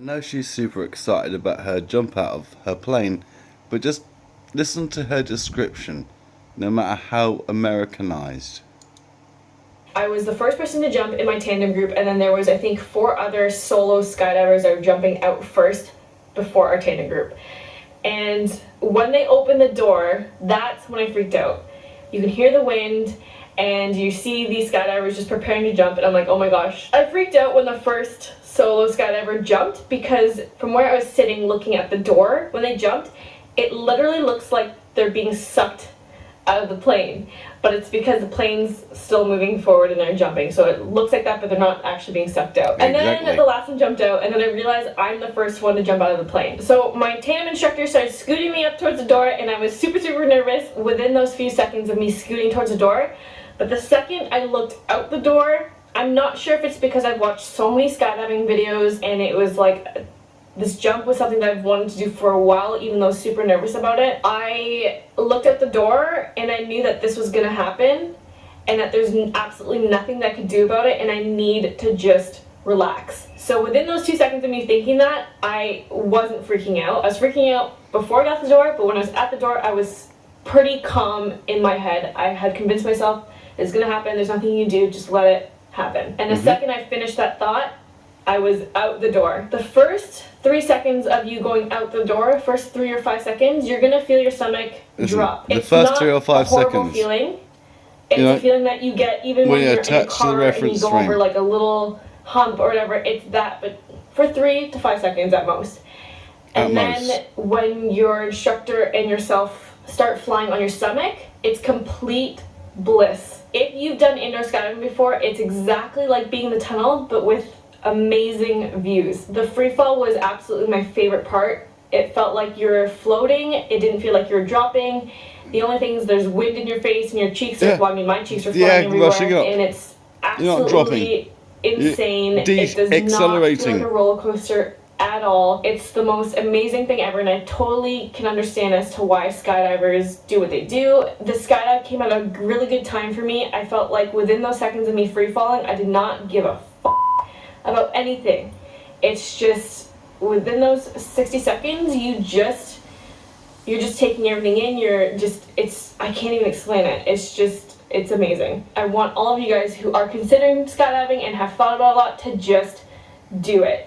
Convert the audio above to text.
know she's super excited about her jump out of her plane, but just listen to her description, no matter how Americanized. I was the first person to jump in my tandem group, and then there was, I think, 4 other solo skydivers that were jumping out first before our tandem group. And when they opened the door, that's when I freaked out. You can hear the wind, and you see these skydivers just preparing to jump, and I'm like, oh my gosh. I freaked out when the first solo skydiver jumped, because from where I was sitting looking at the door when they jumped, it literally looks like they're being sucked out of the plane, but it's because the plane's still moving forward and they're jumping, so it looks like that, but they're not actually being sucked out. And then the last one jumped out, and then I realized I'm the first one to jump out of the plane. So my tandem instructor started scooting me up towards the door, and I was super nervous within those few seconds of me scooting towards the door. But the second I looked out the door, I'm not sure if it's because I've watched so many skydiving videos and it was like this jump was something that I've wanted to do for a while, even though super nervous about it. I looked at the door and I knew that this was gonna happen and that there's absolutely nothing that I could do about it, and I need to just relax. So within those 2 seconds of me thinking that, I wasn't freaking out. I was freaking out before I got to the door, but when I was at the door, I was pretty calm in my head. I had convinced myself it's gonna happen, there's nothing you can do, just let it happen. And the second I finished that thought, I was out the door. The first 3 seconds of you going out the door, first 3 or 5 seconds, you're gonna feel your stomach drop. The first 3 or 5 seconds. It's not a horrible seconds. feeling. It's a feeling that you get even when you're in a car and you go over like a little hump or whatever. It's that, but for 3 to 5 seconds at most. And then when your instructor and yourself start flying on your stomach, it's complete bliss. If you've done indoor skydiving before, it's exactly like being in the tunnel, but with amazing views. The free fall was absolutely my favorite part. It felt like you're floating. It didn't feel like you're dropping. The only thing is there's wind in your face and your cheeks are, well, I mean, my cheeks are flying everywhere, and it's absolutely insane. It does not feel like a roller coaster at all. It's the most amazing thing ever, and I totally can understand as to why skydivers do what they do. The skydive came at a really good time for me. I felt like within those seconds of me free falling, I did not give a f about anything. It's just within those 60 seconds, you're just taking everything in. I can't even explain it. It's amazing. I want all of you guys who are considering skydiving and have thought about it a lot to just do it.